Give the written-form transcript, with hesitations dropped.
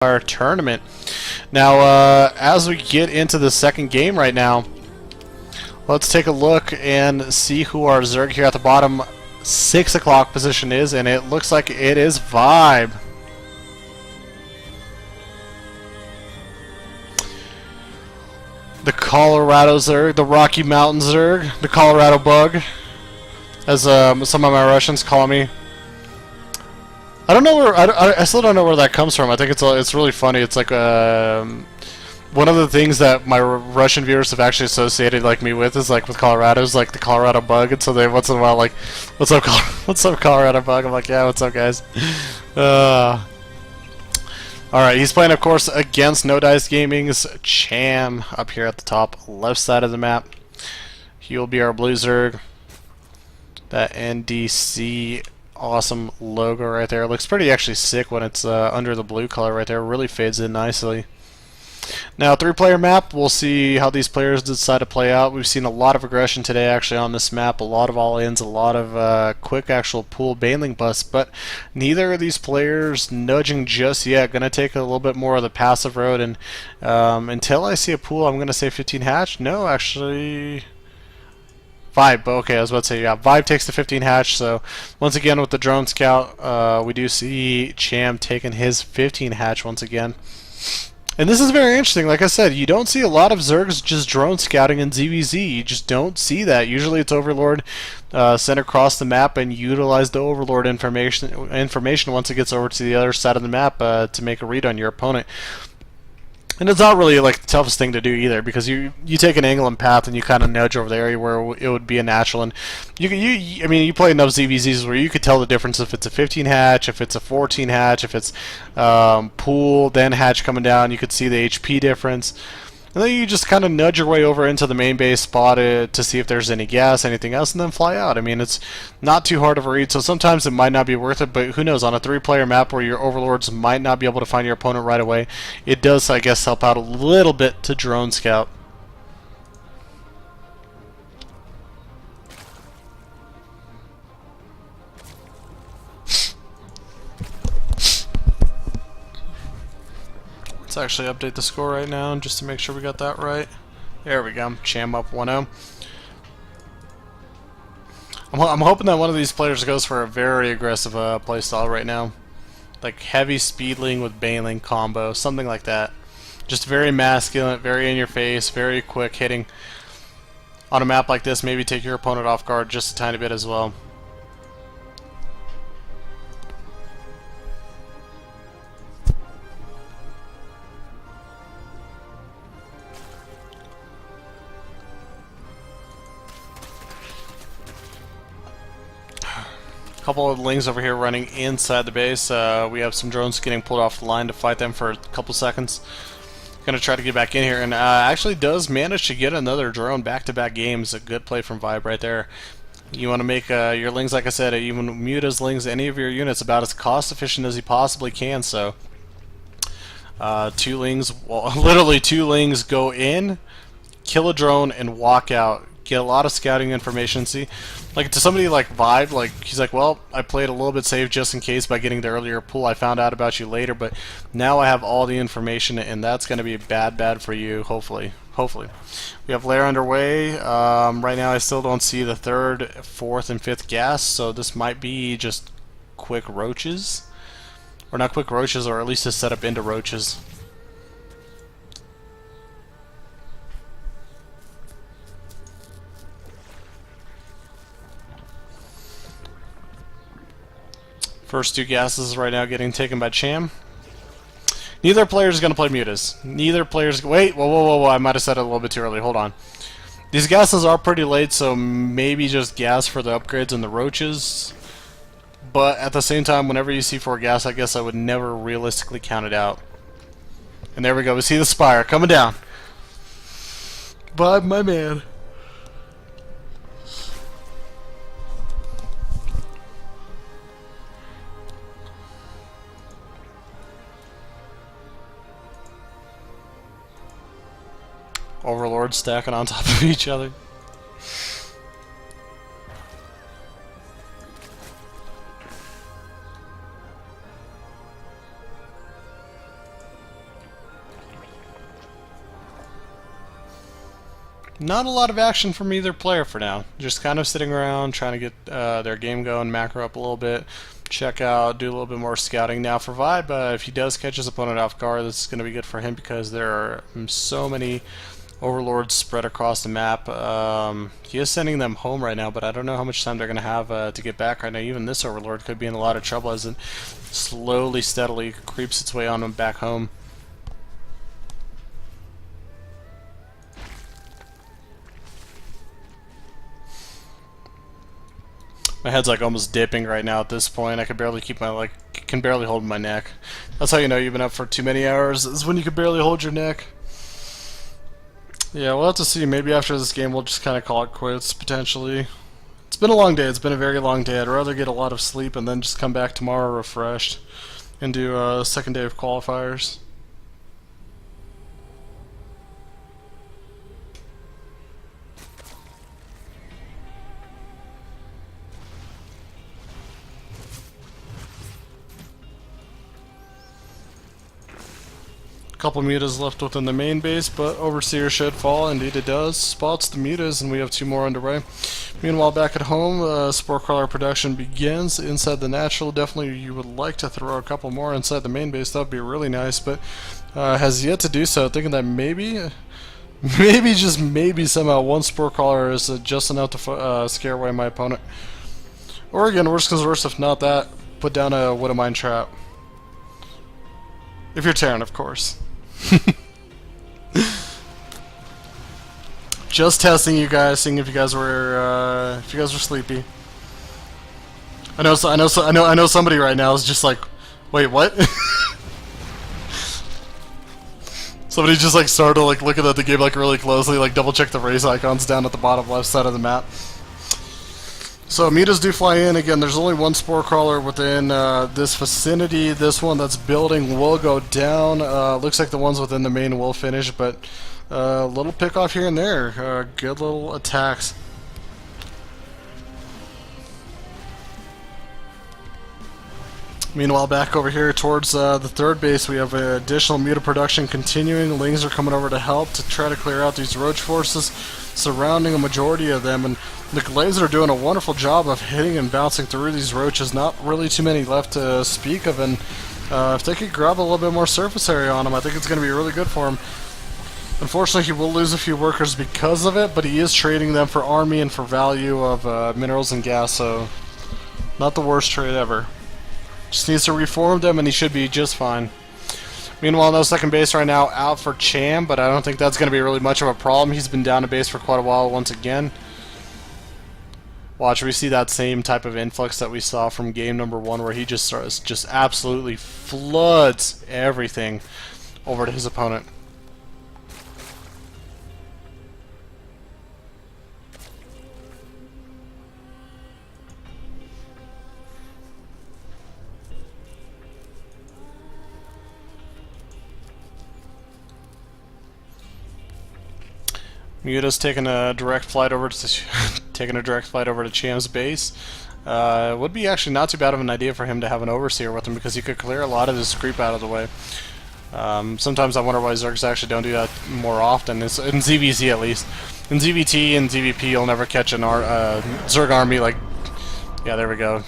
our tournament. Now, as we get into the second game right now, let's take a look and see who our Zerg here at the bottom 6 o'clock position is, and it looks like it is ViBE. The Colorado Zerg, the Rocky Mountain Zerg, the Colorado Bug, as some of my Russians call me. I don't know where I still don't know where that comes from. I think it's really funny. It's like one of the things that my Russian viewers have actually associated like me with is like with Colorado is like the Colorado Bug, and so they once in a while like, what's up, what's up, Colorado Bug? I'm like, yeah, what's up, guys? All right, he's playing, of course, against No Dice Gaming's Cham up here at the top left side of the map. He will be our blue Zerg. That NDC awesome logo right there. It looks pretty actually sick when it's under the blue color right there. Really fades in nicely. Now, 3-player map, we'll see how these players decide to play out. We've seen a lot of aggression today actually on this map, a lot of all-ins, a lot of quick actual pool baneling busts, but neither of these players nudging just yet. Going to take a little bit more of the passive road, and until I see a pool, I'm going to say 15 hatch. No, actually... ViBE, okay, I was about to say, yeah, ViBE takes the 15 hatch, so once again with the drone scout, we do see Cham taking his 15 hatch once again. And this is very interesting. Like I said, you don't see a lot of Zergs just drone scouting in ZVZ. You just don't see that. Usually it's Overlord sent across the map and utilize the Overlord information once it gets over to the other side of the map to make a read on your opponent. And it's not really like the toughest thing to do either, because you take an angle and path and you kind of nudge over the area where it would be a natural, and I mean you play enough ZVZs where you could tell the difference if it's a 15 hatch, if it's a 14 hatch, if it's pool then hatch coming down. You could see the HP difference, and then you just kind of nudge your way over into the main base, spot it to see if there's any gas, anything else, and then fly out. I mean, it's not too hard of a read, so sometimes it might not be worth it, but who knows, on a 3-player map where your overlords might not be able to find your opponent right away, it does, I guess, help out a little bit to drone scout. Let's actually update the score right now just to make sure we got that right. There we go. Cham up 1-0. I'm hoping that one of these players goes for a very aggressive playstyle right now. Like heavy speedling with baneling combo, something like that. Just very masculine, very in your face, very quick hitting. On a map like this, maybe take your opponent off guard just a tiny bit as well. Couple of lings over here running inside the base. We have some drones getting pulled off the line to fight them for a couple seconds. Gonna try to get back in here, and actually does manage to get another drone back-to-back games. A good play from ViBE right there. You want to make your lings, like I said, even mute as lings any of your units about as cost efficient as you possibly can. So 2 lings, well, literally 2 lings go in, kill a drone, and walk out. Get a lot of scouting information. See, like to somebody like ViBE, like he's like, well, I played a little bit safe just in case by getting the earlier pool. I found out about you later, but now I have all the information, and that's going to be bad for you. Hopefully, we have lair underway. Right now, I still don't see the 3rd, 4th, and 5th gas, so this might be just quick roaches, or not quick roaches, or at least a setup into roaches. First 2 gases right now getting taken by Cham. Neither player is going to play mutas. Neither player's... Wait, whoa, I might have said it a little bit too early. Hold on. These gases are pretty late, so maybe just gas for the upgrades and the roaches. But at the same time, whenever you see 4 gas, I guess I would never realistically count it out. And there we go. We see the Spire coming down. ViBE, my man. Overlords stacking on top of each other. Not a lot of action from either player for now. Just kind of sitting around trying to get their game going, macro up a little bit, check out, do a little bit more scouting. Now for ViBE, if he does catch his opponent off guard, this is going to be good for him because there are so many overlords spread across the map. He is sending them home right now, but I don't know how much time they're going to have to get back right now. Even this overlord could be in a lot of trouble as it slowly, steadily creeps its way on him back home. My head's like almost dipping right now at this point. I can barely keep my can barely hold my neck. That's how you know you've been up for too many hours, is when you can barely hold your neck. Yeah, we'll have to see. Maybe after this game we'll just kind of call it quits, potentially. It's been a long day. It's been a very long day. I'd rather get a lot of sleep and then just come back tomorrow refreshed and do a second day of qualifiers. Couple mutas left within the main base, but Overseer should fall. Indeed it does. Spots the mutas, and we have 2 more underway. Meanwhile, back at home, Spore Crawler production begins inside the natural. Definitely you would like to throw a couple more inside the main base. That would be really nice, but has yet to do so. Thinking that maybe, just maybe somehow one Spore Crawler is just enough to scare away my opponent. Or again, worst comes worst, if not that, put down a Widow Mine Trap. If you're Terran, of course. Just testing you guys, seeing if you guys were sleepy. I know somebody right now is just like, wait, what? Somebody just like started like looking at the game like really closely, like double check the race icons down at the bottom left side of the map. So mutas do fly in. Again, there's only one Spore Crawler within this vicinity. This one that's building will go down. Looks like the ones within the main will finish, but little pick off here and there. Good little attacks. Meanwhile, back over here towards the third base, we have additional muta production continuing. Lings are coming over to help to try to clear out these roach forces surrounding a majority of them, and the Glaives are doing a wonderful job of hitting and bouncing through these roaches. Not really too many left to speak of, and if they could grab a little bit more surface area on him, I think it's going to be really good for him. Unfortunately, he will lose a few workers because of it, but he is trading them for army and for value of minerals and gas, so not the worst trade ever. Just needs to reform them and he should be just fine. Meanwhile, no second base right now, out for Cham, but I don't think that's going to be really much of a problem. He's been down to base for quite a while once again. Watch, we see that same type of influx that we saw from game number 1, where he just absolutely floods everything over to his opponent. Muta's taking a direct flight over to Cham's base. Would be actually not too bad of an idea for him to have an Overseer with him, because he could clear a lot of his creep out of the way. Sometimes I wonder why Zergs actually don't do that more often. It's, in ZVZ at least. In ZVT and ZVP, you'll never catch an Zerg army like... Yeah, there we go.